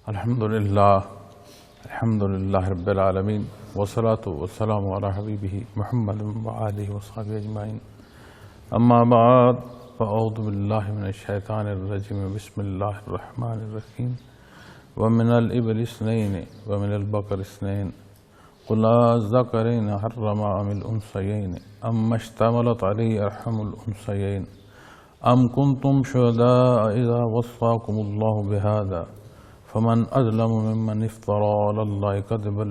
الحمدللہ رب العالمین والصلاة والسلام علی حبیبہ محمد وآلہ وصحبہ اجمعین اما بعد فاعوذ باللہ من الشیطان الرجیم بسم اللہ الرحمن الرحیم ومن الابل اثنین ومن البقر اثنین قل الذکرین حرم ام الانثیین اما اشتملت علیہ ارحم الانثیین ام کنتم شہداء اذا وصاکم اللہ بہذا فمن أظلم ممن افترى على الله كذبا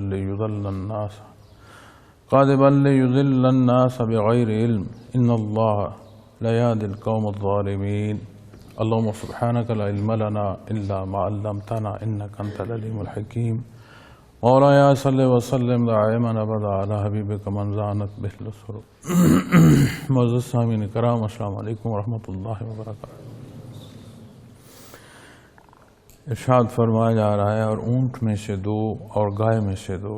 ليضل الناس بغير علم إن الله لا يهدي القوم الظالمين اللهم سبحانك لا علم لنا إلا ما علمتنا إنك أنت العليم الحكيم مولاي صل وسلم دائما أبدا على حبيبك من زانت به السرور معزز سامعین کرام السلام علیکم ورحمۃ اللہ وبرکاتہ۔ ارشاد فرمایا جا رہا ہے اور اونٹ میں سے دو اور گائے میں سے دو،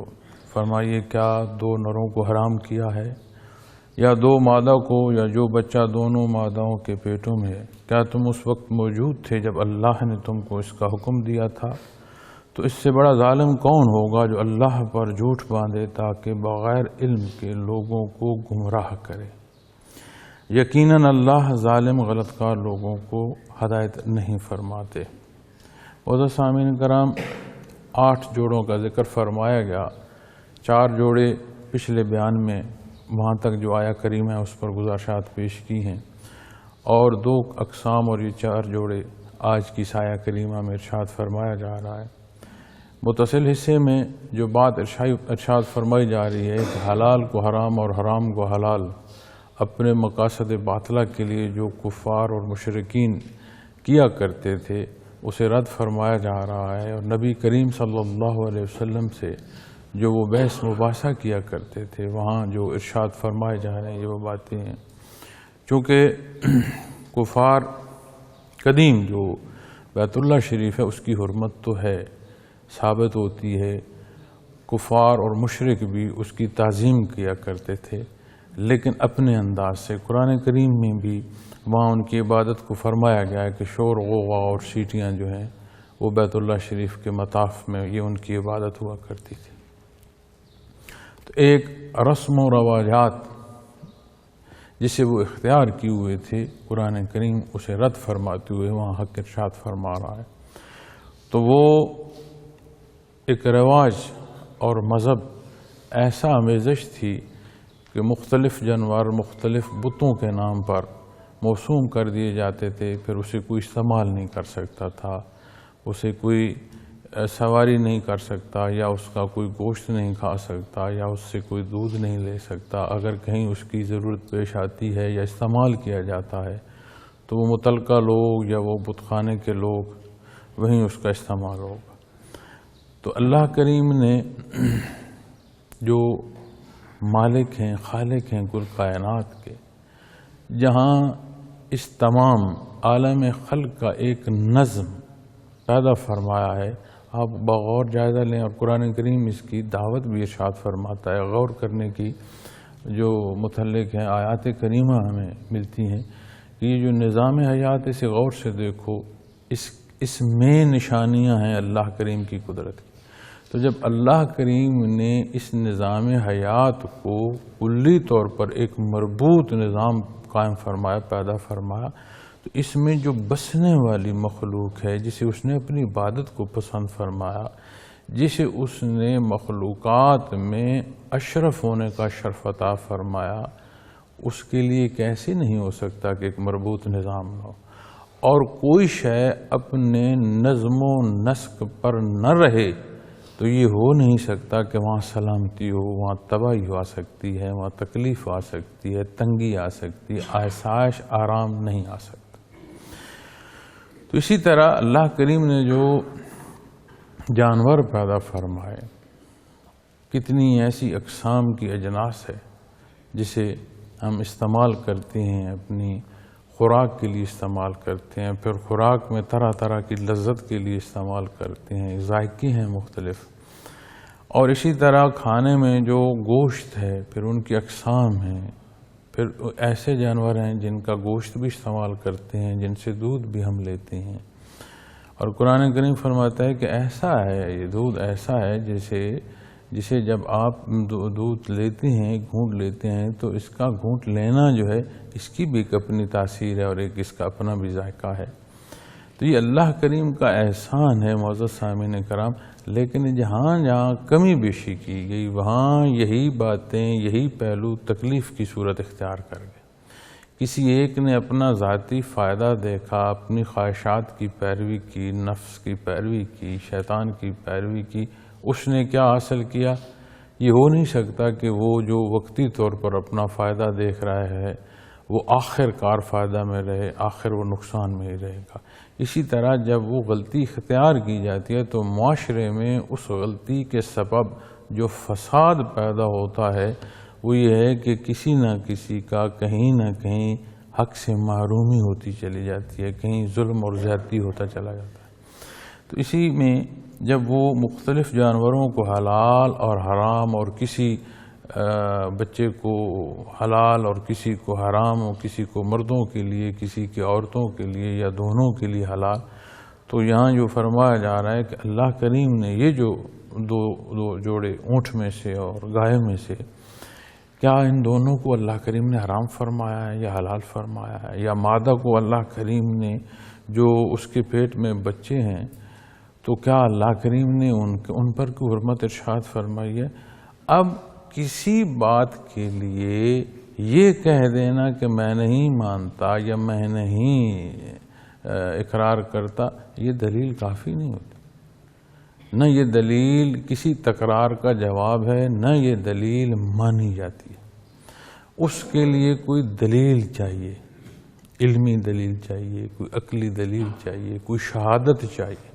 فرمائیے کیا دو نروں کو حرام کیا ہے یا دو مادہ کو یا جو بچہ دونوں ماداؤں کے پیٹوں میں ہے؟ کیا تم اس وقت موجود تھے جب اللہ نے تم کو اس کا حکم دیا تھا؟ تو اس سے بڑا ظالم کون ہوگا جو اللہ پر جھوٹ باندھے تاکہ بغیر علم کے لوگوں کو گمراہ کرے؟ یقیناً اللہ ظالم غلط کار لوگوں کو ہدایت نہیں فرماتے۔ معزز سامعین کرام، 8 جوڑوں کا ذکر فرمایا گیا، 4 جوڑے پچھلے بیان میں وہاں تک جو آیا کریمہ ہے اس پر گزارشات پیش کی ہیں، اور 2 اقسام اور یہ 4 جوڑے آج کی سایہ کریمہ میں ارشاد فرمایا جا رہا ہے۔ متصل حصے میں جو بات ارشاد فرمائی جا رہی ہے کہ حلال کو حرام اور حرام کو حلال اپنے مقاصد باطلہ کے لیے جو کفار اور مشرکین کیا کرتے تھے اسے رد فرمایا جا رہا ہے، اور نبی کریم صلی اللہ علیہ وسلم سے جو وہ بحث مباحثہ کیا کرتے تھے وہاں جو ارشاد فرمائے جا رہے ہیں یہ وہ باتیں ہیں۔ چونکہ کفار قدیم جو بیت اللہ شریف ہے اس کی حرمت تو ہے، ثابت ہوتی ہے، کفار اور مشرک بھی اس کی تعظیم کیا کرتے تھے، لیکن اپنے انداز سے۔ قرآن کریم میں بھی وہاں ان کی عبادت کو فرمایا گیا ہے کہ شور غوغا اور سیٹیاں جو ہیں وہ بیت اللہ شریف کے مطاف میں یہ ان کی عبادت ہوا کرتی تھی۔ تو ایک رسم و رواجات جسے وہ اختیار کیے ہوئے تھے، قرآن کریم اسے رد فرماتے ہوئے وہاں حق ارشاد فرما رہا ہے۔ تو وہ ایک رواج اور مذہب ایسا آمیزش تھی کہ مختلف جانور مختلف بتوں کے نام پر موسوم کر دیے جاتے تھے، پھر اسے کوئی استعمال نہیں کر سکتا تھا، اسے کوئی سواری نہیں کر سکتا، یا اس کا کوئی گوشت نہیں کھا سکتا، یا اس سے کوئی دودھ نہیں لے سکتا۔ اگر کہیں اس کی ضرورت پیش آتی ہے یا استعمال کیا جاتا ہے تو وہ متعلقہ لوگ یا وہ بت خانے کے لوگ وہیں اس کا استعمال ہوگا۔ تو اللہ کریم نے جو مالک ہیں، خالق ہیں کل کائنات کے، جہاں اس تمام عالم خلق کا ایک نظم پیدا فرمایا ہے، آپ بغور جائزہ لیں، اور قرآن کریم اس کی دعوت بھی ارشاد فرماتا ہے۔ غور کرنے کی جو متعلق ہیں آیات کریمہ ہمیں ملتی ہیں کہ یہ جو نظام حیات اسے غور سے دیکھو، اس میں نشانیاں ہیں اللہ کریم کی قدرت کی۔ تو جب اللہ کریم نے اس نظام حیات کو کلی طور پر ایک مربوط نظام قائم فرمایا، پیدا فرمایا، تو اس میں جو بسنے والی مخلوق ہے جسے اس نے اپنی عبادت کو پسند فرمایا، جسے اس نے مخلوقات میں اشرف ہونے کا شرف عطا فرمایا، اس کے لیے کیسے نہیں ہو سکتا کہ ایک مربوط نظام ہو؟ اور کوئی شے اپنے نظم و نسق پر نہ رہے تو یہ ہو نہیں سکتا کہ وہاں سلامتی ہو، وہاں تباہی آ سکتی ہے، وہاں تکلیف آ سکتی ہے، تنگی آ سکتی ہے، آسائش آرام نہیں آ سکتا۔ تو اسی طرح اللہ کریم نے جو جانور پیدا فرمائے، کتنی ایسی اقسام کی اجناس ہے جسے ہم استعمال کرتے ہیں، اپنی خوراک کے لیے استعمال کرتے ہیں، پھر خوراک میں طرح طرح کی لذت کے لیے استعمال کرتے ہیں، ذائقے ہیں مختلف، اور اسی طرح کھانے میں جو گوشت ہے پھر ان کی اقسام ہیں، پھر ایسے جانور ہیں جن کا گوشت بھی استعمال کرتے ہیں، جن سے دودھ بھی ہم لیتے ہیں، اور قرآن کریم فرماتا ہے کہ ایسا ہے یہ دودھ، ایسا ہے جسے جب آپ دودھ لیتے ہیں، گھونٹ لیتے ہیں، تو اس کا گھونٹ لینا جو ہے اس کی بھی ایک اپنی تاثیر ہے اور ایک اس کا اپنا بھی ذائقہ ہے۔ تو یہ اللہ کریم کا احسان ہے معزز سامعین کرام، لیکن جہاں جہاں کمی بیشی کی گئی وہاں یہی باتیں، یہی پہلو تکلیف کی صورت اختیار کر گئے۔ کسی ایک نے اپنا ذاتی فائدہ دیکھا، اپنی خواہشات کی پیروی کی، نفس کی پیروی کی، شیطان کی پیروی کی، اس نے کیا حاصل کیا؟ یہ ہو نہیں سکتا کہ وہ جو وقتی طور پر اپنا فائدہ دیکھ رہا ہے وہ آخر کار فائدہ میں رہے، آخر وہ نقصان میں ہی رہے گا۔ اسی طرح جب وہ غلطی اختیار کی جاتی ہے تو معاشرے میں اس غلطی کے سبب جو فساد پیدا ہوتا ہے وہ یہ ہے کہ کسی نہ کسی کا کہیں نہ کہیں حق سے محرومی ہوتی چلی جاتی ہے، کہیں ظلم اور زیادتی ہوتا چلا جاتا ہے۔ تو اسی میں جب وہ مختلف جانوروں کو حلال اور حرام، اور کسی بچے کو حلال اور کسی کو حرام، اور کسی کو مردوں کے لیے، کسی کی عورتوں کے لیے، یا دونوں کے لیے حلال، تو یہاں جو فرمایا جا رہا ہے کہ اللہ کریم نے یہ جو دو جوڑے اونٹ میں سے اور گائے میں سے، کیا ان دونوں کو اللہ کریم نے حرام فرمایا ہے یا حلال فرمایا ہے؟ یا مادہ کو اللہ کریم نے جو اس کے پیٹ میں بچے ہیں تو کیا اللہ کریم نے ان پر کوئی حرمت ارشاد فرمائی ہے؟ اب کسی بات کے لیے یہ کہہ دینا کہ میں نہیں مانتا یا میں نہیں اقرار کرتا، یہ دلیل کافی نہیں ہوتی۔ نہ یہ دلیل کسی تکرار کا جواب ہے، نہ یہ دلیل مانی جاتی ہے۔ اس کے لیے کوئی دلیل چاہیے، علمی دلیل چاہیے، کوئی عقلی دلیل چاہیے، کوئی شہادت چاہیے۔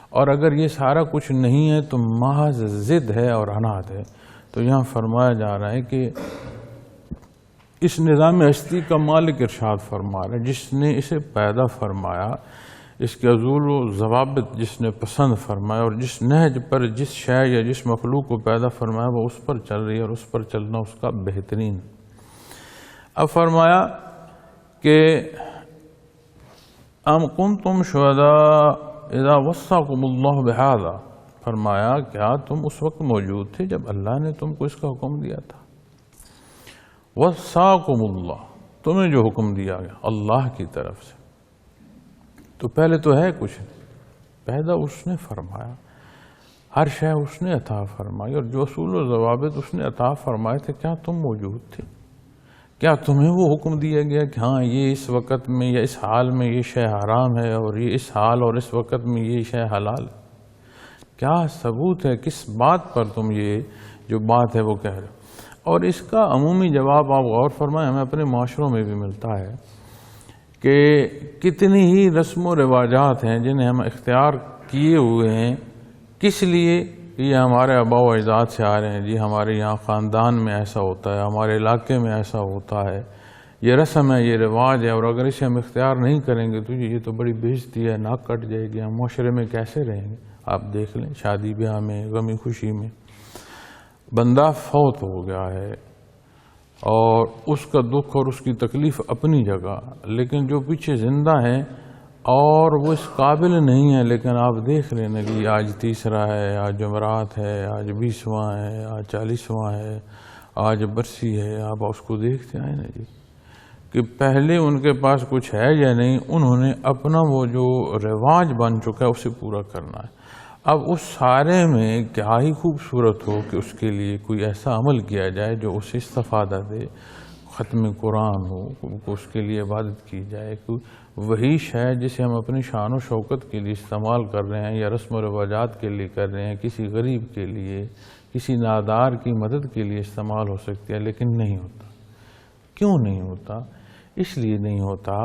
اور اگر یہ سارا کچھ نہیں ہے تو محض ضد ہے اور عناد ہے۔ تو یہاں فرمایا جا رہا ہے کہ اس نظام ہستی کا مالک ارشاد فرما رہا ہے، جس نے اسے پیدا فرمایا، اس کے اصول و ضوابط جس نے پسند فرمایا، اور جس نہج پر جس شے یا جس مخلوق کو پیدا فرمایا وہ اس پر چل رہی ہے، اور اس پر چلنا اس کا بہترین۔ اب فرمایا کہ ام کنتم شہداء اذا وصاکم اللہ بہذا، فرمایا کیا تم اس وقت موجود تھے جب اللہ نے تم کو اس کا حکم دیا تھا؟ وصاکم اللہ، تمہیں جو حکم دیا گیا اللہ کی طرف سے، تو پہلے تو ہے کچھ نہیں، پیدا اس نے فرمایا، ہر شے اس نے عطا فرمائی، اور جو اصول و ضوابط اس نے عطا فرمائے تھے کیا تم موجود تھے؟ کیا تمہیں وہ حکم دیا گیا کہ ہاں یہ اس وقت میں یا اس حال میں یہ شے حرام ہے، اور یہ اس حال اور اس وقت میں یہ شے حلال ہے؟ کیا ثبوت ہے؟ کس بات پر تم یہ جو بات ہے وہ کہہ رہے ہو؟ اور اس کا عمومی جواب آپ غور فرمائیں، ہمیں اپنے معاشروں میں بھی ملتا ہے کہ کتنی ہی رسم و رواجات ہیں جنہیں ہم اختیار کیے ہوئے ہیں، کس لیے؟ یہ ہمارے آباء و اجداد سے آ رہے ہیں، جی ہمارے یہاں خاندان میں ایسا ہوتا ہے، ہمارے علاقے میں ایسا ہوتا ہے، یہ رسم ہے، یہ رواج ہے، اور اگر اسے ہم اختیار نہیں کریں گے تو یہ تو بڑی بے عزتی ہے، ناک کٹ جائے گی، ہم معاشرے میں کیسے رہیں گے؟ آپ دیکھ لیں شادی بیاہ میں، غمی خوشی میں، بندہ فوت ہو گیا ہے اور اس کا دکھ اور اس کی تکلیف اپنی جگہ، لیکن جو پیچھے زندہ ہیں اور وہ اس قابل نہیں ہے، لیکن آپ دیکھ لیں نا کہ آج تیسرا ہے، آج جمعرات ہے، آج 20واں ہے، آج 40واں ہے، آج برسی ہے، آپ اس کو دیکھتے ہیں نا جی کہ پہلے ان کے پاس کچھ ہے یا نہیں، انہوں نے اپنا وہ جو رواج بن چکا ہے اسے پورا کرنا ہے۔ اب اس سارے میں کیا ہی خوبصورت ہو کہ اس کے لیے کوئی ایسا عمل کیا جائے جو اسے استفادہ دے، ختم قرآن ہو، اس کے لیے عبادت کی جائے، وہی شے جسے ہم اپنی شان و شوکت کے لیے استعمال کر رہے ہیں یا رسم و رواجات کے لیے کر رہے ہیں، کسی غریب کے لیے، کسی نادار کی مدد کے لیے استعمال ہو سکتی ہے، لیکن نہیں ہوتا۔ کیوں نہیں ہوتا؟ اس لیے نہیں ہوتا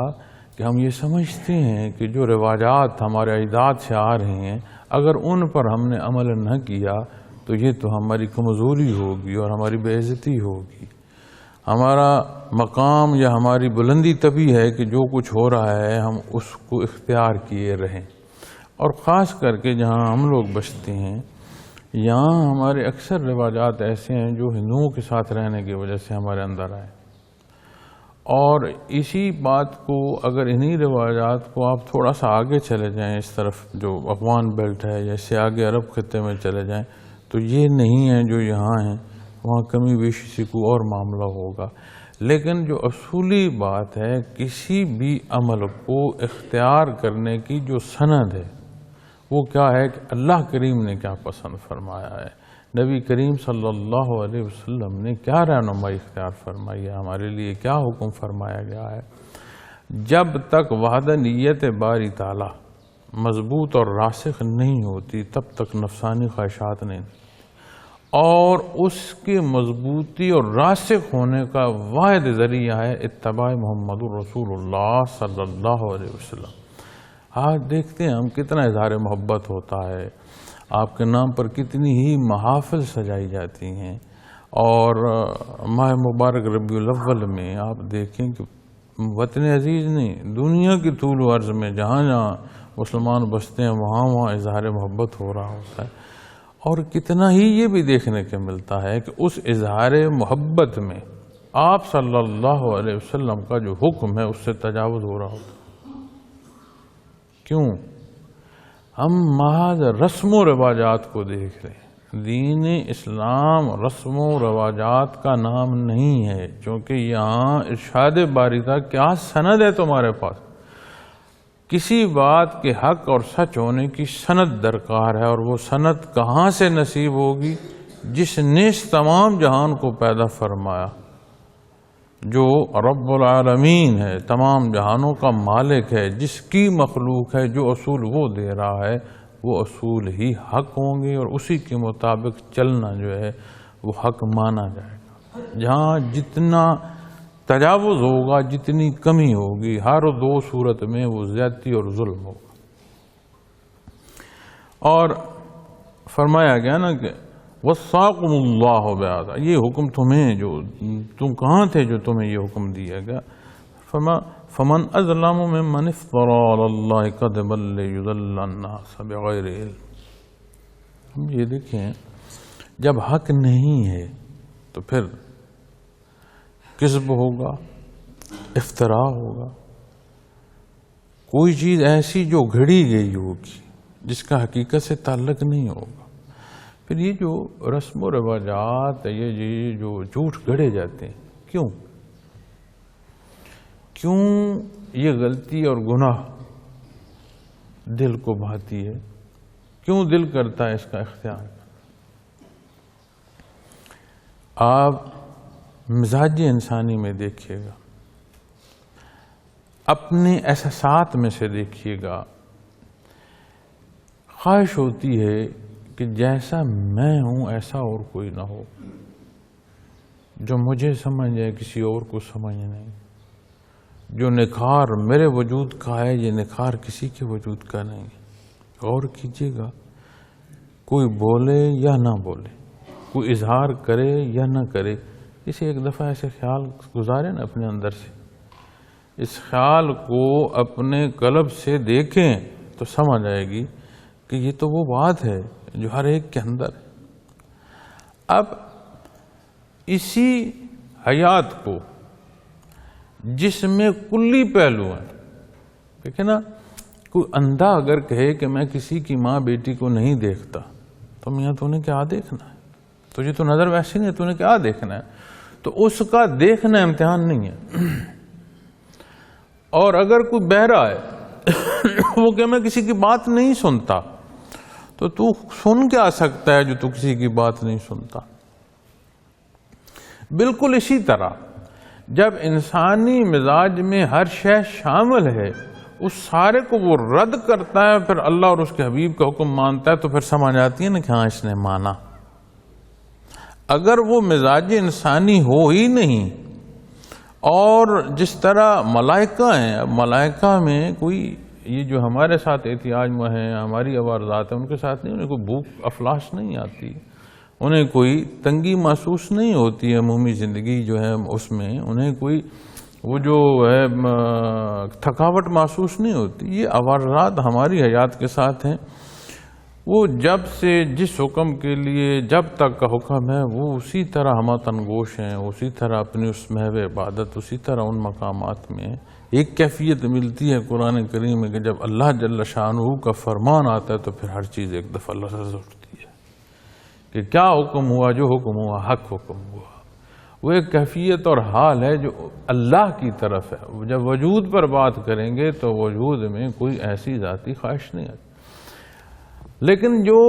کہ ہم یہ سمجھتے ہیں کہ جو رواجات ہمارے اجداد سے آ رہے ہیں اگر ان پر ہم نے عمل نہ کیا تو یہ تو ہماری کمزوری ہوگی اور ہماری بے عزتی ہوگی۔ ہمارا مقام یا ہماری بلندی تبھی ہے کہ جو کچھ ہو رہا ہے ہم اس کو اختیار کیے رہیں، اور خاص کر کے جہاں ہم لوگ بستے ہیں یہاں ہمارے اکثر رواجات ایسے ہیں جو ہندوؤں کے ساتھ رہنے کی وجہ سے ہمارے اندر آئے، اور اسی بات کو اگر انہی روایات کو آپ تھوڑا سا آگے چلے جائیں اس طرف جو افغان بیلٹ ہے یا اس سے آگے عرب خطے میں چلے جائیں تو یہ نہیں ہیں جو یہاں ہیں، وہاں کمی بیشی سے کوئی اور معاملہ ہوگا. لیکن جو اصولی بات ہے کسی بھی عمل کو اختیار کرنے کی جو سند ہے وہ کیا ہے کہ اللہ کریم نے کیا پسند فرمایا ہے، نبی کریم صلی اللہ علیہ وسلم نے کیا رہنمائی اختیار فرمائی ہے، ہمارے لیے کیا حکم فرمایا گیا ہے. جب تک وحدانیت باری تعالیٰ مضبوط اور راسخ نہیں ہوتی تب تک نفسانی خواہشات نہیں، اور اس کی مضبوطی اور راسخ ہونے کا واحد ذریعہ ہے اتباع محمد رسول اللہ صلی اللہ علیہ وسلم. آج دیکھتے ہیں ہم کتنا اظہار محبت ہوتا ہے، آپ کے نام پر کتنی ہی محافل سجائی جاتی ہیں، اور ماہ مبارک ربیع الاول میں آپ دیکھیں کہ وطن عزیز نہیں، دنیا کی طول و عرض میں جہاں جہاں مسلمان بستے ہیں وہاں وہاں اظہار محبت ہو رہا ہوتا ہے. اور کتنا ہی یہ بھی دیکھنے کو ملتا ہے کہ اس اظہار محبت میں آپ صلی اللہ علیہ وسلم کا جو حکم ہے اس سے تجاوز ہو رہا ہوتا ہے. کیوں؟ ہم محض رسم و رواجات کو دیکھ رہے ہیں. دین اسلام رسم و رواجات کا نام نہیں ہے، چونکہ یہاں ارشاد باری تھا کیا سند ہے تمہارے پاس. کسی بات کے حق اور سچ ہونے کی سند درکار ہے، اور وہ سند کہاں سے نصیب ہوگی؟ جس نے اس تمام جہان کو پیدا فرمایا، جو رب العالمین ہے، تمام جہانوں کا مالک ہے، جس کی مخلوق ہے، جو اصول وہ دے رہا ہے وہ اصول ہی حق ہوں گے، اور اسی کے مطابق چلنا جو ہے وہ حق مانا جائے گا. جہاں جتنا تجاوز ہوگا، جتنی کمی ہوگی، ہر دو صورت میں وہ زیادتی اور ظلم ہوگا. اور فرمایا گیا نا کہ وَصَّاكُمُ اللَّهُ بِهَذَا، یہ حکم تمہیں، جو تم کہاں تھے جو تمہیں یہ حکم دیا گیا. فَمَنْ أَظْلَمُ مِمَّنِ افْتَرَىٰ عَلَى اللَّهِ كَذِبًا لِيُضِلَّ النَّاسَ بِغَيْرِ عِلْمٍ. یہ دیکھیں، جب حق نہیں ہے تو پھر کذب ہوگا، افتراء ہوگا، کوئی چیز ایسی جو گھڑی گئی ہوگی جس کا حقیقت سے تعلق نہیں ہوگا. پھر یہ جو رسم و رواجات، یہ جو جھوٹ گھڑے جاتے ہیں، کیوں یہ غلطی اور گناہ دل کو بھاتی ہے؟ کیوں دل کرتا ہے اس کا اختیار؟ آپ مزاج انسانی میں دیکھیے گا، اپنے احساسات میں سے دیکھیے گا، خواہش ہوتی ہے کہ جیسا میں ہوں ایسا اور کوئی نہ ہو، جو مجھے سمجھ جائے کسی اور کو سمجھ نہیں. جو نکھار میرے وجود کا ہے یہ نکھار کسی کے وجود کا نہیں. غور کیجیے گا، کوئی بولے یا نہ بولے، کوئی اظہار کرے یا نہ کرے، اسے ایک دفعہ ایسے خیال گزارے نا اپنے اندر سے، اس خیال کو اپنے قلب سے دیکھیں تو سمجھ آئے گی کہ یہ تو وہ بات ہے جو ہر ایک کے اندر ہے. اب اسی حیات کو جس میں کلی پہلو ہیں، دیکھیں نا، کوئی اندھا اگر کہے کہ میں کسی کی ماں بیٹی کو نہیں دیکھتا تو میاں تو نے کیا دیکھنا ہے؟ تجھے تو نظر ویسی نہیں ہے، تو نے کیا دیکھنا ہے؟ تو اس کا دیکھنا امتحان نہیں ہے. اور اگر کوئی بہرا ہے وہ کہ میں کسی کی بات نہیں سنتا، تو سن کیا سکتا ہے جو تو کسی کی بات نہیں سنتا؟ بالکل اسی طرح جب انسانی مزاج میں ہر شے شامل ہے، اس سارے کو وہ رد کرتا ہے، پھر اللہ اور اس کے حبیب کا حکم مانتا ہے، تو پھر سمجھ آتی ہے نا کہ ہاں اس نے مانا. اگر وہ مزاج انسانی ہو ہی نہیں، اور جس طرح ملائکہ ہیں، اب ملائکہ میں کوئی یہ جو ہمارے ساتھ احتیاج میں ہیں، ہماری عوارضات ہیں، ان کے ساتھ نہیں، انہیں کوئی بھوک افلاس نہیں آتی، انہیں کوئی تنگی محسوس نہیں ہوتی ہے عمومی زندگی جو ہے اس میں، انہیں کوئی وہ جو ہے تھکاوٹ محسوس نہیں ہوتی. یہ عوارضات ہماری حیات کے ساتھ ہیں. وہ جب سے جس حکم کے لیے جب تک کا حکم ہے وہ اسی طرح ہم تنگوش ہیں، اسی طرح اپنی اس محو عبادت، اسی طرح ان مقامات میں ایک کیفیت ملتی ہے قرآن کریم میں کہ جب اللہ جل شانہ کا فرمان آتا ہے تو پھر ہر چیز ایک دفعہ لرز اٹھتی ہے کہ کیا حکم ہوا، جو حکم ہوا حق حکم ہوا۔ وہ ایک کیفیت اور حال ہے جو اللہ کی طرف ہے۔ جب وجود پر بات کریں گے تو وجود میں کوئی ایسی ذاتی خواہش نہیں آتی، لیکن جو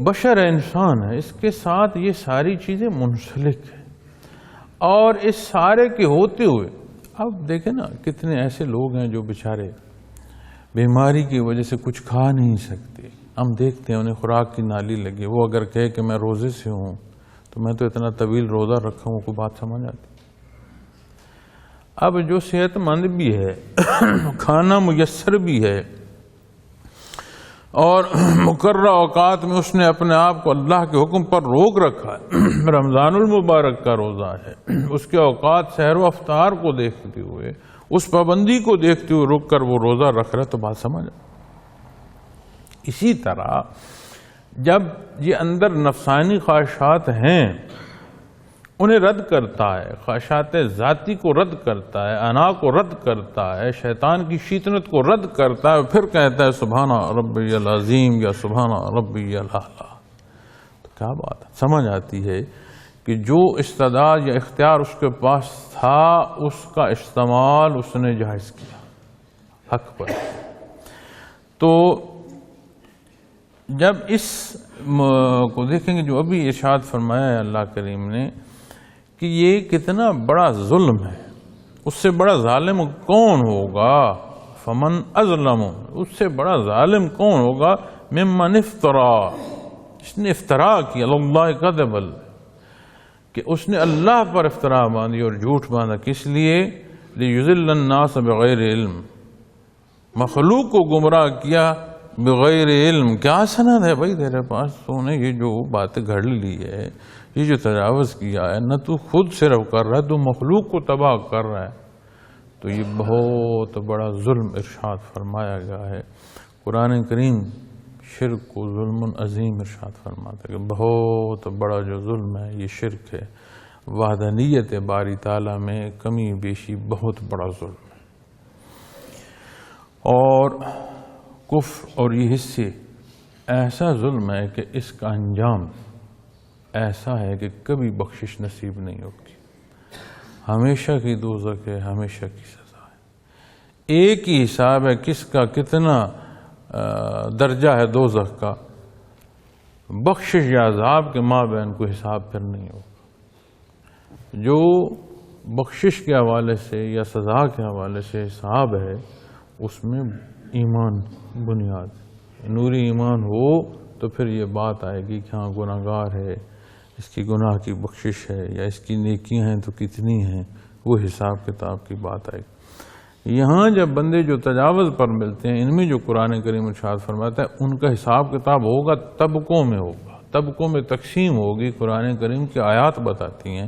بشر ہے، انسان ہے، اس کے ساتھ یہ ساری چیزیں منسلک ہیں، اور اس سارے کے ہوتے ہوئے اب دیکھیں نا کتنے ایسے لوگ ہیں جو بیچارے بیماری کی وجہ سے کچھ کھا نہیں سکتے۔ ہم دیکھتے ہیں انہیں خوراک کی نالی لگی، وہ اگر کہے کہ میں روزے سے ہوں تو میں تو اتنا طویل روزہ رکھا ہوں، کوئی بات سمجھ آتی۔ اب جو صحت مند بھی ہے، کھانا میسر بھی ہے، اور مقررہ اوقات میں اس نے اپنے آپ کو اللہ کے حکم پر روک رکھا ہے، رمضان المبارک کا روزہ ہے، اس کے اوقات سحر و افطار کو دیکھتے ہوئے، اس پابندی کو دیکھتے ہوئے رک کر وہ روزہ رکھ رہا ہے، تو بات سمجھ۔ اسی طرح جب یہ اندر نفسانی خواہشات ہیں انہیں رد کرتا ہے، خواہشات ذاتی کو رد کرتا ہے، انا کو رد کرتا ہے، شیطان کی شیطنت کو رد کرتا ہے، پھر کہتا ہے سبحان ربی العظیم یا سبحان ربی الاعلی، تو کیا بات ہے؟ سمجھ آتی ہے کہ جو استعداد یا اختیار اس کے پاس تھا اس کا استعمال اس نے جائز کیا حق پر۔ تو جب اس کو دیکھیں گے جو ابھی ارشاد فرمایا ہے اللہ کریم نے کہ یہ کتنا بڑا ظلم ہے، اس سے بڑا ظالم کون ہوگا؟ فمن اظلم، اس سے بڑا ظالم کون ہوگا؟ ممن افترا، اس نے افترا کی اللہ کذب، کہ اس نے اللہ پر افترا باندھی اور جھوٹ باندھا، کس لیے؟ لیضل الناس بغیر علم، مخلوق کو گمراہ کیا بغیر علم۔ کیا سند ہے بھائی تیرے پاس؟ تو نے یہ جو بات گھڑ لی ہے، یہ جو تجاوز کیا ہے، نہ تو خود صرف کر رہا ہے، تو مخلوق کو تباہ کر رہا ہے، تو یہ بہت بڑا ظلم ارشاد فرمایا گیا ہے۔ قرآن کریم شرک کو ظلم عظیم ارشاد فرماتا ہے کہ بہت بڑا جو ظلم ہے یہ شرک ہے، وحدانیت باری تعالیٰ میں کمی بیشی بہت بڑا ظلم ہے، اور کفر اور یہ حصے ایسا ظلم ہے کہ اس کا انجام ایسا ہے کہ کبھی بخشش نصیب نہیں ہوگی، ہمیشہ کی دوزخ ہے، ہمیشہ کی سزا ہے۔ ایک ہی حساب ہے کس کا کتنا درجہ ہے دوزخ کا، بخشش یا عذاب کے مابین کوئی حساب پھر نہیں ہوگا۔ جو بخشش کے حوالے سے یا سزا کے حوالے سے حساب ہے اس میں ایمان بنیاد، نوری ایمان ہو تو پھر یہ بات آئے گی کہ ہاں گناہ گار ہے، اس کی گناہ کی بخشش ہے، یا اس کی نیکیاں ہیں تو کتنی ہیں، وہ حساب کتاب کی بات آئے گی۔ یہاں جب بندے جو تجاوز پر ملتے ہیں، ان میں جو قرآن کریم ارشاد فرماتا ہے ان کا حساب کتاب ہوگا، طبقوں میں ہوگا، طبقوں میں تقسیم ہوگی۔ قرآن کریم کی آیات بتاتی ہیں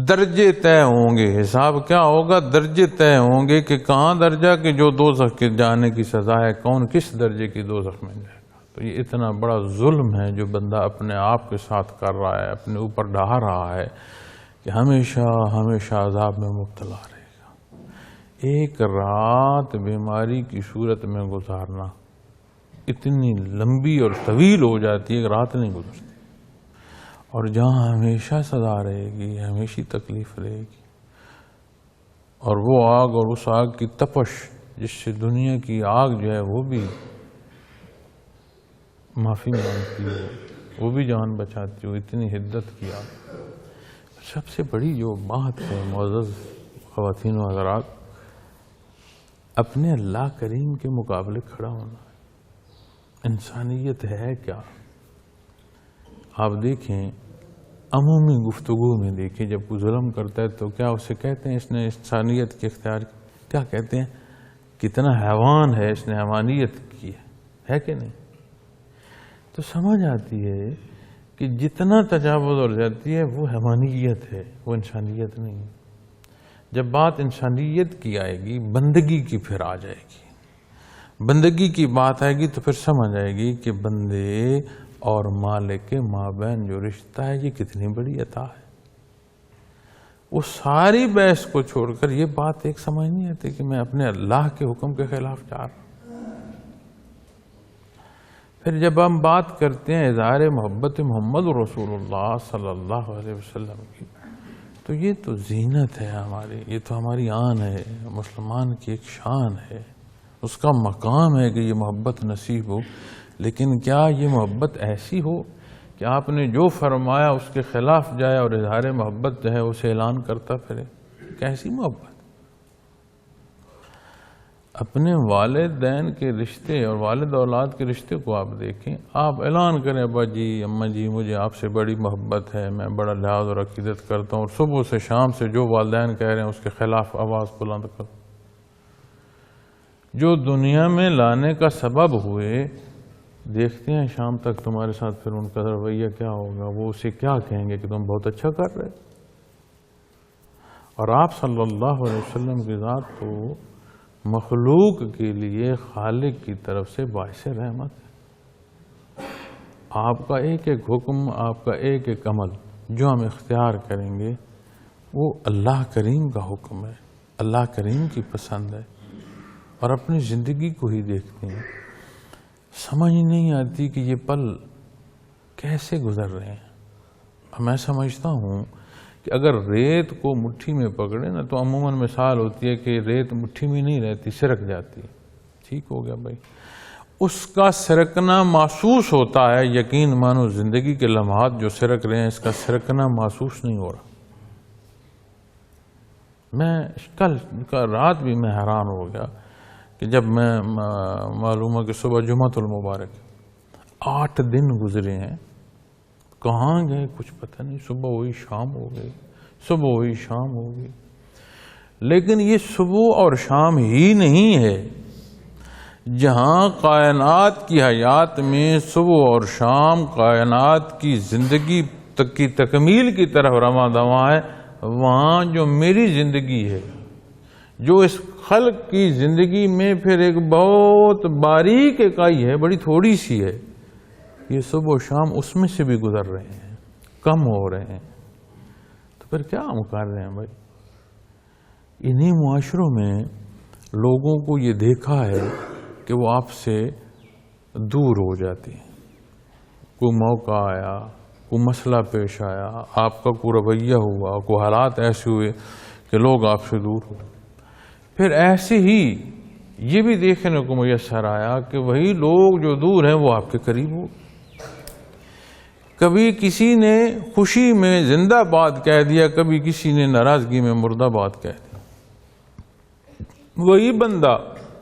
درجے طے ہوں گے، حساب کیا ہوگا؟ درجے طے ہوں گے کہ کہاں درجہ کہ جو دوزخ کے جانے کی سزا ہے، کون کس درجے کی دوزخ میں جائے گا۔ تو یہ اتنا بڑا ظلم ہے جو بندہ اپنے آپ کے ساتھ کر رہا ہے، اپنے اوپر ڈھا رہا ہے کہ ہمیشہ ہمیشہ عذاب میں مبتلا رہے گا۔ ایک رات بیماری کی صورت میں گزارنا اتنی لمبی اور طویل ہو جاتی ہے کہ رات نہیں گزرتی، اور جہاں ہمیشہ سزا رہے گی، ہمیشہ تکلیف رہے گی، اور وہ آگ اور اس آگ کی تپش جس سے دنیا کی آگ جو ہے وہ بھی معافی مانگتی ہے، وہ بھی جان بچاتی ہو، اتنی حدت کی آگ۔ سب سے بڑی جو بات ہے معزز خواتین و حضرات، اپنے اللہ کریم کے مقابلے کھڑا ہونا ہے۔ انسانیت ہے کیا؟ آپ دیکھیں عمومی گفتگو میں دیکھیں، جب کوئی ظلم کرتا ہے تو کیا اسے کہتے ہیں اس نے انسانیت کے اختیار کی؟ کیا کہتے ہیں؟ کتنا حیوان ہے، اس نے حیوانیت کی ہے کہ نہیں؟ تو سمجھ آتی ہے کہ جتنا تجاوز اور جاتی ہے وہ حیوانیت ہے، وہ انسانیت نہیں۔ جب بات انسانیت کی آئے گی، بندگی کی پھر آ جائے گی، بندگی کی بات آئے گی تو پھر سمجھ آئے گی کہ بندے اور مالک کے مابین جو رشتہ ہے یہ کتنی بڑی عطا ہے۔ وہ ساری بحث کو چھوڑ کر یہ بات ایک سمجھ نہیں آتی کہ میں اپنے اللہ کے حکم کے خلاف جا رہا ہوں۔ پھر جب ہم بات کرتے ہیں اظہار محبت محمد رسول اللہ صلی اللہ علیہ وسلم کی، تو یہ تو زینت ہے ہماری، یہ تو ہماری آن ہے، مسلمان کی ایک شان ہے، اس کا مقام ہے کہ یہ محبت نصیب ہو۔ لیکن کیا یہ محبت ایسی ہو کہ آپ نے جو فرمایا اس کے خلاف جائے اور اظہار محبت جو ہے اسے اعلان کرتا پھرے؟ کیسی محبت؟ اپنے والدین کے رشتے اور والد اولاد کے رشتے کو آپ دیکھیں، آپ اعلان کریں ابا جی اماں جی مجھے آپ سے بڑی محبت ہے، میں بڑا لحاظ اور عقیدت کرتا ہوں، اور صبح سے شام سے جو والدین کہہ رہے ہیں اس کے خلاف آواز بلند کرو۔ جو دنیا میں لانے کا سبب ہوئے، دیکھتے ہیں شام تک تمہارے ساتھ پھر ان کا رویہ کیا ہوگا، وہ اسے کیا کہیں گے کہ تم بہت اچھا کر رہے۔ اور آپ صلی اللہ علیہ وسلم کی ذات تو مخلوق کے لیے خالق کی طرف سے باعث رحمت ہے۔ آپ کا ایک ایک حکم، آپ کا ایک ایک عمل جو ہم اختیار کریں گے وہ اللہ کریم کا حکم ہے، اللہ کریم کی پسند ہے۔ اور اپنی زندگی کو ہی دیکھتے ہیں، سمجھ نہیں آتی کہ یہ پل کیسے گزر رہے ہیں۔ میں سمجھتا ہوں کہ اگر ریت کو مٹھی میں پکڑے نا تو عموماً مثال ہوتی ہے کہ ریت مٹھی میں نہیں رہتی، سرک جاتی ہے۔ ٹھیک ہو گیا بھائی، اس کا سرکنا محسوس ہوتا ہے، یقین مانو زندگی کے لمحات جو سرک رہے ہیں اس کا سرکنا محسوس نہیں ہو رہا۔ میں کل رات بھی میں حیران ہو گیا کہ جب میں معلوم ہے کہ صبح جمعۃ المبارک 8 دن گزرے ہیں، کہاں گئے کچھ پتہ نہیں، صبح ہوئی شام ہو گئی، صبح ہوئی شام ہو گئی۔ لیکن یہ صبح اور شام ہی نہیں ہے، جہاں کائنات کی حیات میں صبح اور شام کائنات کی زندگی کی تکمیل کی طرف رواں دواں ہے، وہاں جو میری زندگی ہے، جو اس خلق کی زندگی میں پھر ایک بہت باریک اکائی ہے، بڑی تھوڑی سی ہے، یہ صبح و شام اس میں سے بھی گزر رہے ہیں، کم ہو رہے ہیں۔ تو پھر کیا ہم کر رہے ہیں بھائی؟ انہی معاشروں میں لوگوں کو یہ دیکھا ہے کہ وہ آپ سے دور ہو جاتے ہیں۔ کوئی موقع آیا، کوئی مسئلہ پیش آیا، آپ کا کوئی رویہ ہوا، کوئی حالات ایسے ہوئے کہ لوگ آپ سے دور ہو۔ پھر ایسے ہی یہ بھی دیکھنے کو میسر آیا کہ وہی لوگ جو دور ہیں وہ آپ کے قریب ہو۔ کبھی کسی نے خوشی میں زندہ باد کہہ دیا، کبھی کسی نے ناراضگی میں مردہ باد کہہ دیا۔ وہی بندہ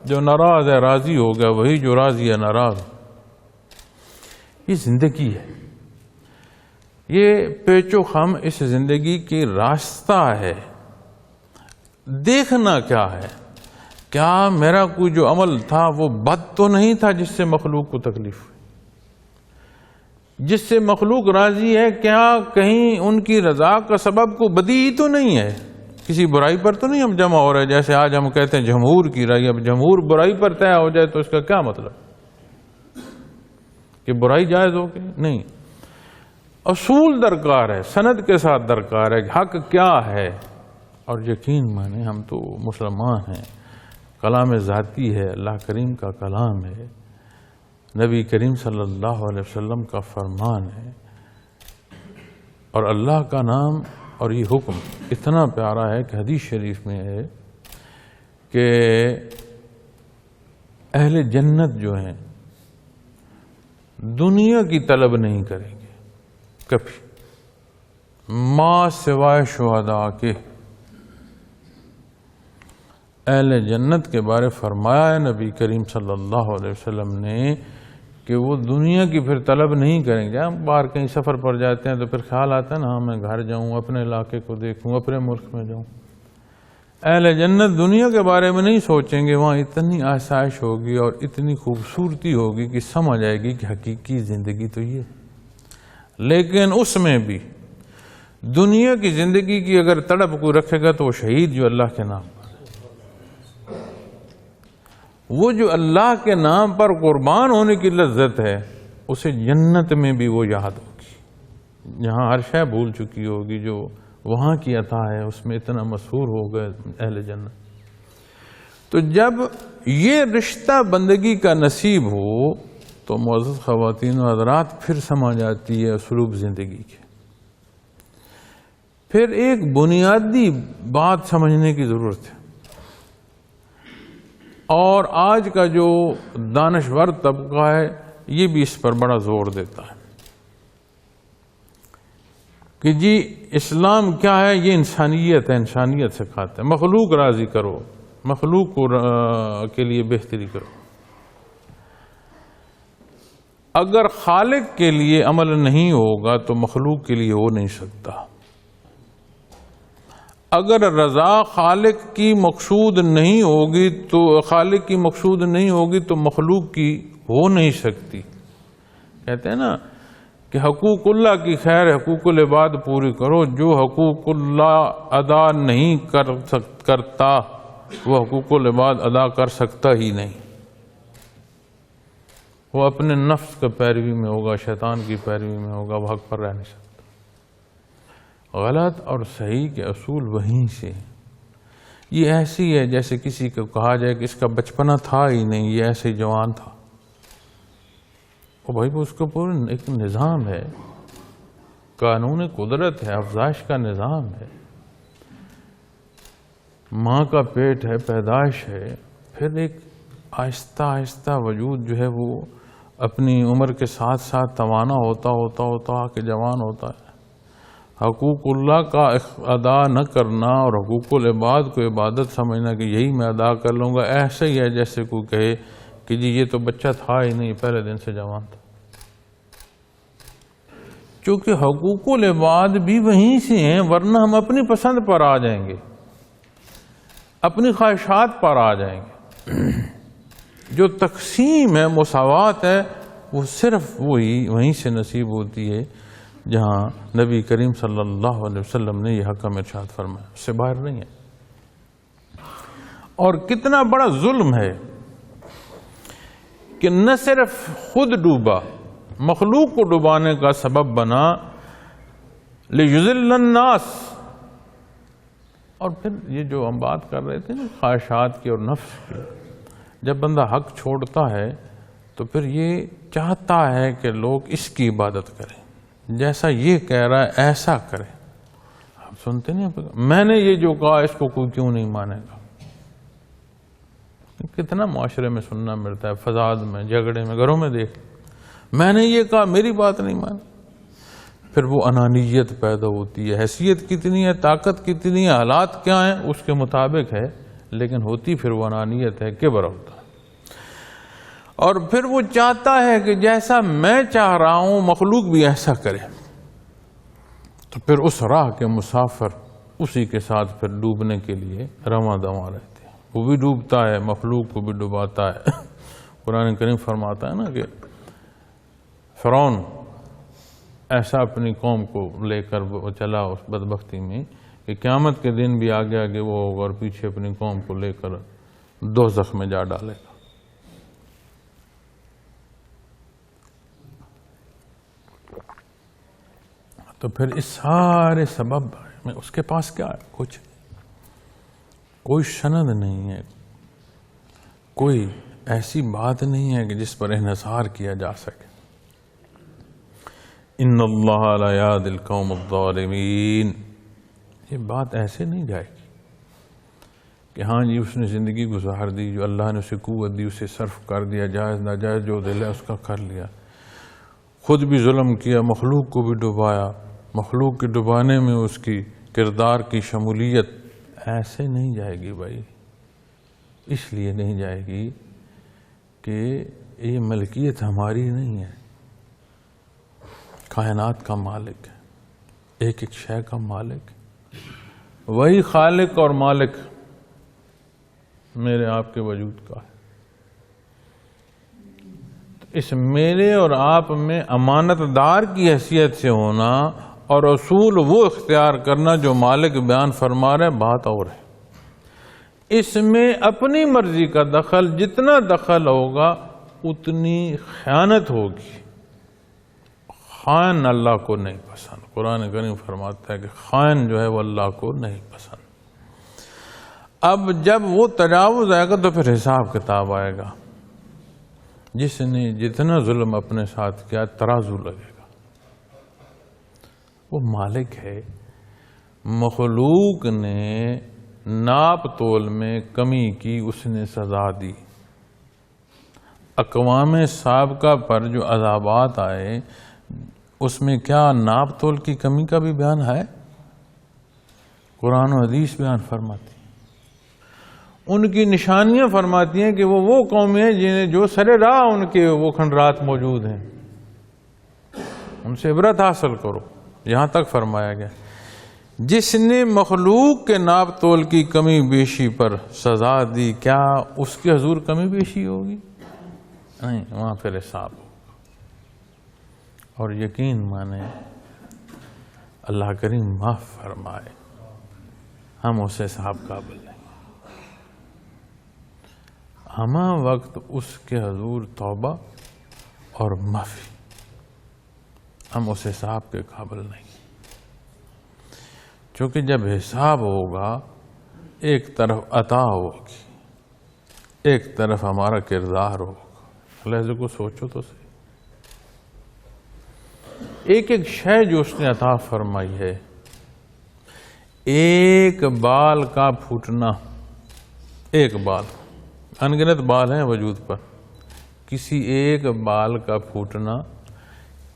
جو ناراض ہے راضی ہو گیا، وہی جو راضی ہے ناراض۔ یہ زندگی ہے، یہ پیچ و خم اس زندگی کی راستہ ہے۔ دیکھنا کیا ہے، کیا میرا کوئی جو عمل تھا وہ بد تو نہیں تھا جس سے مخلوق کو تکلیف ہوئی؟ جس سے مخلوق راضی ہے، کیا کہیں ان کی رضا کا سبب کو بدی ہی تو نہیں ہے؟ کسی برائی پر تو نہیں ہم جمع ہو رہے؟ جیسے آج ہم کہتے ہیں جمہور کی رائے، اب جمہور برائی پر طے ہو جائے تو اس کا کیا مطلب کہ برائی جائز ہو گئی؟ نہیں، اصول درکار ہے، سند کے ساتھ درکار ہے، حق کیا ہے۔ اور یقین مانے ہم تو مسلمان ہیں، کلام ذاتی ہے، اللہ کریم کا کلام ہے، نبی کریم صلی اللہ علیہ وسلم کا فرمان ہے، اور اللہ کا نام اور یہ حکم اتنا پیارا ہے کہ حدیث شریف میں ہے کہ اہل جنت جو ہیں دنیا کی طلب نہیں کریں گے کبھی، ماں سوائے شہداء کے۔ اہل جنت کے بارے فرمایا ہے نبی کریم صلی اللہ علیہ وسلم نے کہ وہ دنیا کی پھر طلب نہیں کریں گے۔ ہم باہر کہیں سفر پر جاتے ہیں تو پھر خیال آتا ہے نا، میں گھر جاؤں، اپنے علاقے کو دیکھوں، اپنے ملک میں جاؤں۔ اہل جنت دنیا کے بارے میں نہیں سوچیں گے، وہاں اتنی آسائش ہوگی اور اتنی خوبصورتی ہوگی کہ سمجھ آئے گی کہ حقیقی زندگی تو یہ۔ لیکن اس میں بھی دنیا کی زندگی کی اگر تڑپ کوئی رکھے گا تو وہ شہید جو اللہ کے نام پر، وہ جو اللہ کے نام پر قربان ہونے کی لذت ہے اسے جنت میں بھی وہ یاد ہوگی، جہاں ہر شے بھول چکی ہوگی، جو وہاں کی عطا ہے اس میں اتنا مسحور ہو گئے اہل جنت۔ تو جب یہ رشتہ بندگی کا نصیب ہو تو معزز خواتین و حضرات پھر سمجھ آتی ہے اسلوب زندگی کے۔ پھر ایک بنیادی بات سمجھنے کی ضرورت ہے، اور آج کا جو دانشور طبقہ ہے یہ بھی اس پر بڑا زور دیتا ہے کہ جی اسلام کیا ہے، یہ انسانیت ہے، انسانیت سکھاتا ہے، مخلوق راضی کرو، مخلوق کو کے لیے بہتری کرو۔ اگر خالق کے لیے عمل نہیں ہوگا تو مخلوق کے لیے ہو نہیں سکتا۔ اگر رضا خالق کی مقصود نہیں ہوگی تو خالق کی مقصود نہیں ہوگی تو مخلوق کی ہو نہیں سکتی۔ کہتے ہیں نا کہ حقوق اللہ کی خیر حقوق العباد پوری کرو، جو حقوق اللہ ادا نہیں کرتا وہ حقوق العباد ادا کر سکتا ہی نہیں۔ وہ اپنے نفس کا پیروی میں ہوگا، شیطان کی پیروی میں ہوگا، وہ حق پر رہ نہیں سکتا۔ غلط اور صحیح کے اصول وہیں سے۔ یہ ایسی ہے جیسے کسی کو کہا جائے کہ اس کا بچپنا تھا ہی نہیں، یہ ایسے جوان تھا۔ بھائی وہ اس کا پورا ایک نظام ہے، قانون قدرت ہے، افزائش کا نظام ہے، ماں کا پیٹ ہے، پیدائش ہے، پھر ایک آہستہ آہستہ وجود جو ہے وہ اپنی عمر کے ساتھ ساتھ توانا ہوتا ہوتا ہوتا کہ جوان ہوتا ہے۔ حقوق اللہ کا ادا نہ کرنا اور حقوق العباد کو عبادت سمجھنا کہ یہی میں ادا کر لوں گا، ایسا ہی ہے جیسے کوئی کہے کہ جی یہ تو بچہ تھا ہی نہیں، پہلے دن سے جوان تھا۔ چونکہ حقوق العباد بھی وہیں سے ہیں، ورنہ ہم اپنی پسند پر آ جائیں گے، اپنی خواہشات پر آ جائیں گے۔ جو تقسیم ہے، مساوات ہے، وہ صرف وہیں سے نصیب ہوتی ہے جہاں نبی کریم صلی اللہ علیہ وسلم نے یہ حکم ارشاد فرمایا، اس سے باہر نہیں ہے۔ اور کتنا بڑا ظلم ہے کہ نہ صرف خود ڈوبا، مخلوق کو ڈوبانے کا سبب بنا، لِيُذِلَّ النَّاسِ۔ اور پھر یہ جو ہم بات کر رہے تھے نا خواہشات کی اور نفس کی، جب بندہ حق چھوڑتا ہے تو پھر یہ چاہتا ہے کہ لوگ اس کی عبادت کریں، جیسا یہ کہہ رہا ہے ایسا کریں۔ آپ سنتے نہیں، میں نے یہ جو کہا اس کو کوئی کیوں نہیں مانے گا؟ کتنا معاشرے میں سننا ملتا ہے، فساد میں، جھگڑے میں، گھروں میں دیکھ، میں نے یہ کہا میری بات نہیں مانی۔ پھر وہ انانیت پیدا ہوتی ہے، حیثیت کتنی ہے، طاقت کتنی ہے، حالات کیا ہیں اس کے مطابق ہے، لیکن ہوتی پھر وہ انانیت ہے، کبر ہوتا ہے۔ اور پھر وہ چاہتا ہے کہ جیسا میں چاہ رہا ہوں مخلوق بھی ایسا کرے، تو پھر اس راہ کے مسافر اسی کے ساتھ پھر ڈوبنے کے لیے رواں دواں رہتے ہیں۔ وہ بھی ڈوبتا ہے، مخلوق کو بھی ڈوباتا ہے۔ قرآن کریم فرماتا ہے نا کہ فرعون ایسا اپنی قوم کو لے کر وہ چلا اس بدبختی میں کہ قیامت کے دن بھی آگے آگے وہ ہوگا اور پیچھے اپنی قوم کو لے کر دوزخ میں جا ڈالے گا۔ تو پھر اس سارے سبب میں اس کے پاس کیا ہے؟ کچھ کوئی سند نہیں ہے، کوئی ایسی بات نہیں ہے کہ جس پر انحصار کیا جا سکے۔ ان اللہ لا یہدی القوم الظالمین، یہ بات ایسے نہیں جائے گی کہ ہاں جی اس نے زندگی گزار دی، جو اللہ نے اسے قوت دی اسے صرف کر دیا، جائز ناجائز جو دل ہے اس کا کر لیا، خود بھی ظلم کیا، مخلوق کو بھی ڈبایا، مخلوق کے ڈبانے میں اس کی کردار کی شمولیت، ایسے نہیں جائے گی بھائی۔ اس لیے نہیں جائے گی کہ یہ ملکیت ہماری نہیں ہے، کائنات کا مالک ہے، ایک ایک شے کا مالک، وہی خالق اور مالک میرے آپ کے وجود کا ہے۔ اس میرے اور آپ میں امانت دار کی حیثیت سے ہونا اور اصول وہ اختیار کرنا جو مالک بیان فرما رہے، بات اور ہے۔ اس میں اپنی مرضی کا دخل، جتنا دخل ہوگا اتنی خیانت ہوگی. خائن اللہ کو نہیں پسند. قرآن کریم فرماتا ہے کہ خائن جو ہے وہ اللہ کو نہیں پسند. اب جب وہ تجاوز آئے گا تو پھر حساب کتاب آئے گا. جس نے جتنا ظلم اپنے ساتھ کیا ترازو لگے گا. وہ مالک ہے. مخلوق نے ناپ تول میں کمی کی، اس نے سزا دی. اقوام سابقہ پر جو عذابات آئے اس میں کیا ناپ تول کی کمی کا بھی بیان ہے؟ قرآن و حدیث بیان فرماتی. ان کی نشانیاں فرماتی ہیں کہ وہ قومیں ہیں جنہیں جو سرے راہ ان کے وہ کھنڈرات موجود ہیں، ان سے عبرت حاصل کرو. یہاں تک فرمایا گیا. جس نے مخلوق کے ناپ تول کی کمی بیشی پر سزا دی، کیا اس کے حضور کمی بیشی ہوگی؟ نہیں، وہاں پھر حساب ہوگا. اور یقین مانے اللہ کریم معاف فرمائے، ہم اس حساب قابل نہیں. ہمہ وقت اس کے حضور توبہ اور معافی، ہم اس حساب کے قابل نہیں. چونکہ جب حساب ہوگا ایک طرف عطا ہوگی، ایک طرف ہمارا کردار ہوگا. لہذا کو سوچو تو صحیح. ایک ایک شے جو اس نے عطا فرمائی ہے، ایک بال کا پھوٹنا، ایک بال، انگنت بال ہیں وجود پر، کسی ایک بال کا پھوٹنا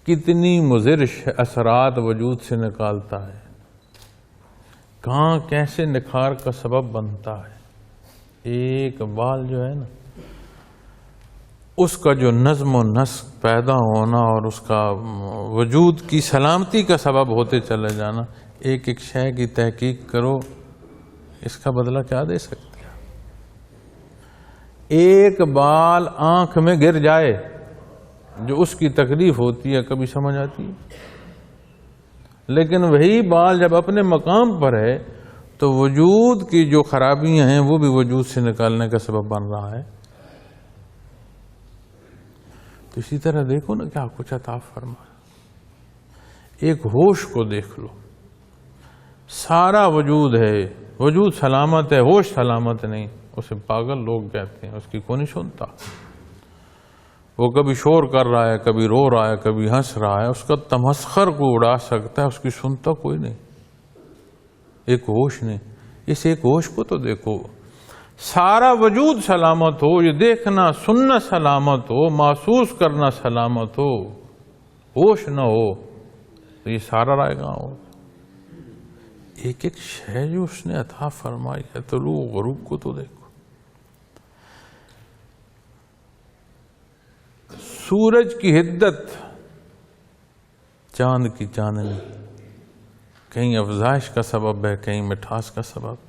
کتنی مضر اثرات وجود سے نکالتا ہے، کہاں کیسے نکھار کا سبب بنتا ہے. ایک بال جو ہے نا، اس کا جو نظم و نسق پیدا ہونا اور اس کا وجود کی سلامتی کا سبب ہوتے چلے جانا، ایک ایک شے کی تحقیق کرو، اس کا بدلہ کیا دے سکتے ہیں. ایک بال آنکھ میں گر جائے، جو اس کی تکلیف ہوتی ہے کبھی سمجھ آتی ہے. لیکن وہی بال جب اپنے مقام پر ہے تو وجود کی جو خرابیاں ہیں وہ بھی وجود سے نکالنے کا سبب بن رہا ہے. تو اسی طرح دیکھو نا کیا کچھ عطا فرمایا. ایک ہوش کو دیکھ لو، سارا وجود ہے، وجود سلامت ہے، ہوش سلامت نہیں. اسے پاگل لوگ کہتے ہیں، اس کی کوئی نہیں سنتا. وہ کبھی شور کر رہا ہے، کبھی رو رہا ہے، کبھی ہنس رہا ہے، اس کا تمسخر کو اڑا سکتا ہے، اس کی سنتا کوئی نہیں. ایک ہوش نہیں. اس ایک ہوش کو تو دیکھو. سارا وجود سلامت ہو، یہ دیکھنا سننا سلامت ہو، محسوس کرنا سلامت ہو، ہوش نہ ہو تو یہ سارا رائے گاں ہو. ایک ایک شے جو اس نے عطا فرمائی ہے، طلوع غروب کو تو دیکھو. سورج کی حدت، چاند کی چاندنی، کہیں افزائش کا سبب ہے، کہیں مٹھاس کا سبب ہے.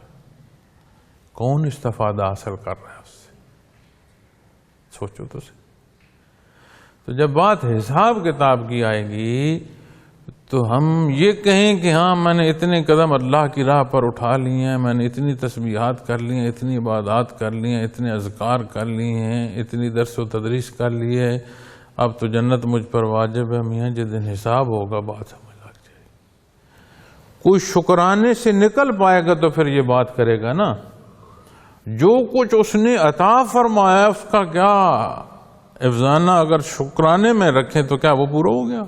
کون استفادہ حاصل کر رہا ہے اس سے؟ سوچو تو صحیح. تو جب بات حساب کتاب کی آئے گی تو ہم یہ کہیں کہ ہاں میں نے اتنے قدم اللہ کی راہ پر اٹھا لیے ہیں، میں نے اتنی تسبیحات کر لی ہیں، اتنی عبادات کر لی ہیں، اتنے اذکار کر لیے ہیں، اتنی درس و تدریس کر لی ہے، اب تو جنت مجھ پر واجب ہے. میاں جس دن حساب ہوگا بات سمجھ لگ جائے گی. کوئی شکرانے سے نکل پائے گا تو پھر یہ بات کرے گا نا، جو کچھ اس نے عطا فرمایا اس کا کیا افزانہ اگر شکرانے میں رکھیں تو کیا وہ پورا ہو گیا؟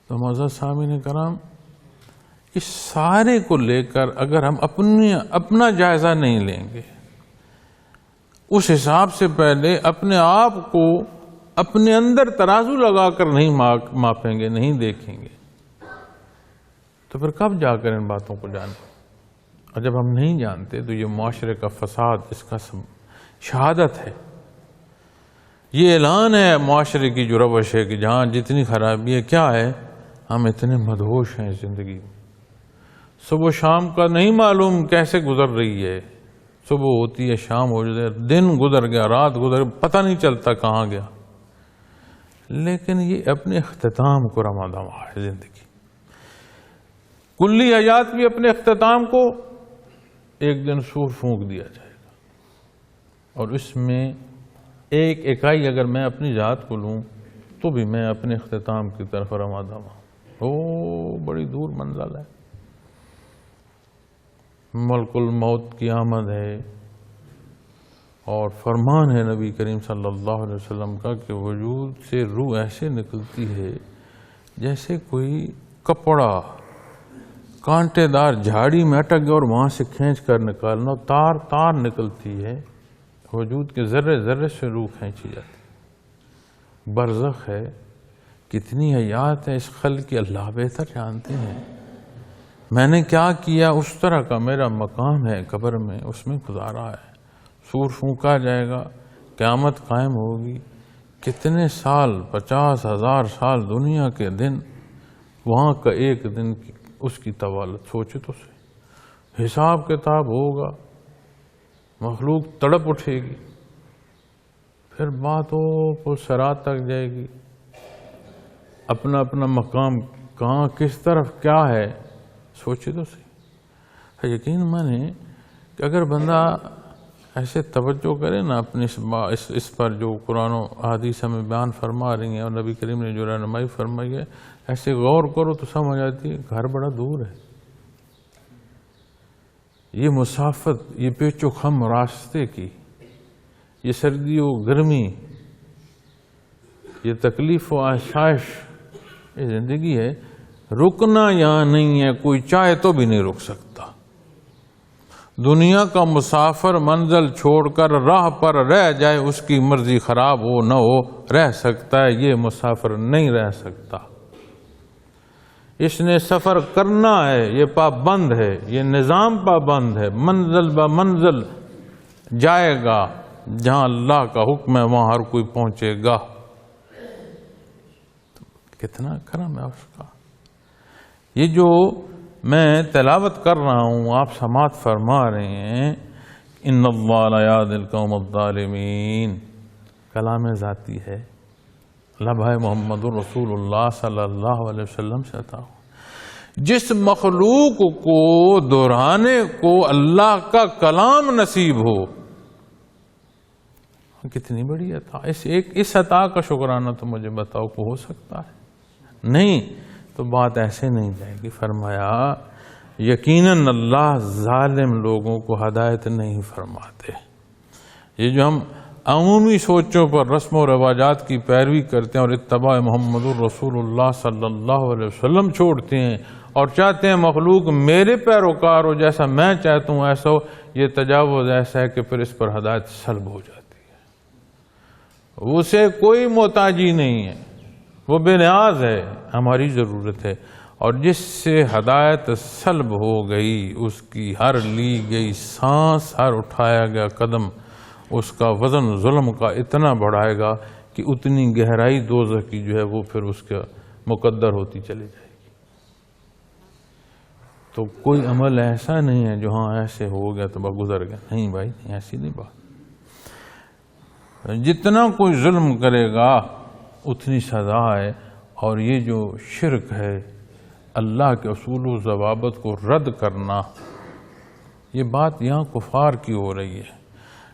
تو معزز سامعین کرام، اس سارے کو لے کر اگر ہم اپنا جائزہ نہیں لیں گے، اس حساب سے پہلے اپنے آپ کو اپنے اندر ترازو لگا کر نہیں ماپیں گے، نہیں دیکھیں گے، تو پھر کب جا کر ان باتوں کو جانیں؟ اور جب ہم نہیں جانتے تو یہ معاشرے کا فساد اس کا شہادت ہے. یہ اعلان ہے معاشرے کی جو روش ہے کہ جہاں جتنی خرابی ہے، کیا ہے؟ ہم اتنے مدہوش ہیں زندگی میں. صبح شام کا نہیں معلوم کیسے گزر رہی ہے. صبح ہوتی ہے، شام ہو جاتی ہے، دن گزر گیا، رات گزر گیا، پتہ نہیں چلتا کہاں گیا. لیکن یہ اپنے اختتام کو رواں دواں ہے زندگی. کلی حیات بھی اپنے اختتام کو ایک دن سور پھونک دیا جائے گا، اور اس میں ایک اکائی اگر میں اپنی ذات کو لوں تو بھی میں اپنے اختتام کی طرف رواں دواں۔ بڑی دور منزل ہے، ملک الموت کی آمد ہے، اور فرمان ہے نبی کریم صلی اللہ علیہ وسلم کا کہ وجود سے روح ایسے نکلتی ہے جیسے کوئی کپڑا کانٹے دار جھاڑی میں اٹک گیا اور وہاں سے کھینچ کر نکالنا، تار تار نکلتی ہے، وجود کے ذرے ذرے سے روح کھینچی جاتی۔ برزخ ہے، کتنی حیات ہے اس خلق کی، اللہ بہتر جانتے ہیں۔ میں نے کیا کیا، اس طرح کا میرا مقام ہے قبر میں، اس میں گزارا ہے۔ سور پھونکا جائے گا، قیامت قائم ہوگی، کتنے سال، 50,000 سال دنیا کے دن، وہاں کا ایک دن اس کی طوالت سوچے تو صحیح۔ حساب کتاب ہوگا، مخلوق تڑپ اٹھے گی، پھر بات ہو صراط تک جائے گی، اپنا اپنا مقام کہاں کس طرف کیا ہے سوچے تو صحیح۔ یقین مانے کہ اگر بندہ ایسے توجہ کرے نا اپنی اس پر جو قرآن و حدیث ہمیں بیان فرما رہی ہیں اور نبی کریم نے جو رہنمائی فرمائی ہے، ایسے غور کرو تو سمجھ آتی ہے گھر بڑا دور ہے، یہ مسافت، یہ پیچ و خم راستے کی، یہ سردی و گرمی، یہ تکلیف و آسائش، یہ زندگی ہے، رکنا یہاں نہیں ہے، کوئی چاہے تو بھی نہیں رک سکتا۔ دنیا کا مسافر منزل چھوڑ کر راہ پر رہ جائے، اس کی مرضی خراب ہو نہ ہو رہ سکتا ہے، یہ مسافر نہیں رہ سکتا۔ اس نے سفر کرنا ہے، یہ پابند ہے، یہ نظام پابند ہے، منزل بہ منزل جائے گا، جہاں اللہ کا حکم ہے وہاں ہر کوئی پہنچے گا۔ کتنا کرم ہے اس کا۔ یہ جو میں تلاوت کر رہا ہوں، آپ سماعت فرما رہے ہیں، ان اللہ لا یہدی القوم الظالمین، کلام ذاتی ہے، لبھائے محمد رسول اللہ صلی اللہ علیہ وسلم سے عطا ہو۔ جس مخلوق کو دہرانے کو اللہ کا کلام نصیب ہو، کتنی بڑی عطا۔ اس عطا کا شکرانہ تو مجھے بتاؤ کہ ہو سکتا ہے؟ نہیں تو بات ایسے نہیں جائے گی۔ فرمایا یقیناً اللہ ظالم لوگوں کو ہدایت نہیں فرماتے۔ یہ جو ہم عمومی سوچوں پر رسم و رواجات کی پیروی کرتے ہیں اور اتباع محمد الرسول اللہ صلی اللہ علیہ وسلم چھوڑتے ہیں اور چاہتے ہیں مخلوق میرے پیروکار ہو، جیسا میں چاہتا ہوں ایسا ہو، یہ تجاوز ایسا ہے کہ پھر اس پر ہدایت سلب ہو جاتی ہے۔ اسے کوئی محتاجی نہیں ہے، وہ بے نیاز ہے، ہماری ضرورت ہے۔ اور جس سے ہدایت سلب ہو گئی، اس کی ہر لی گئی سانس، ہر اٹھایا گیا قدم، اس کا وزن ظلم کا اتنا بڑھائے گا کہ اتنی گہرائی دوزخ کی جو ہے وہ پھر اس کا مقدر ہوتی چلی جائے گی۔ تو کوئی عمل ایسا نہیں ہے جو ہاں ایسے ہو گیا تو بس گزر گیا، نہیں بھائی، ایسی نہیں بات۔ جتنا کوئی ظلم کرے گا اتنی سزا ہے۔ اور یہ جو شرک ہے، اللہ کے اصول و ضوابط کو رد کرنا، یہ بات یہاں کفار کی ہو رہی ہے،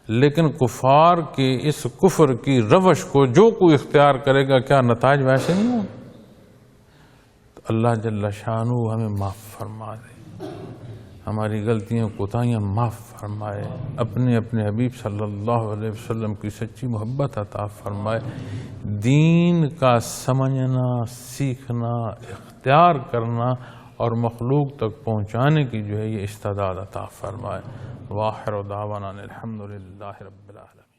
لیکن کفار کے اس کفر کی روش کو جو کوئی اختیار کرے گا، کیا نتائج ویسے نہیں ہوں؟ تو اللہ جل شانہ ہمیں معاف فرما دے، ہماری غلطیاں کوتاہیاں معاف فرمائے، اپنے حبیب صلی اللہ علیہ وسلم کی سچی محبت عطا فرمائے، دین کا سمجھنا، سیکھنا، اختیار کرنا اور مخلوق تک پہنچانے کی جو ہے یہ استعداد عطا فرمائے۔ وآخر دعوانا الحمدللہ رب العالمین۔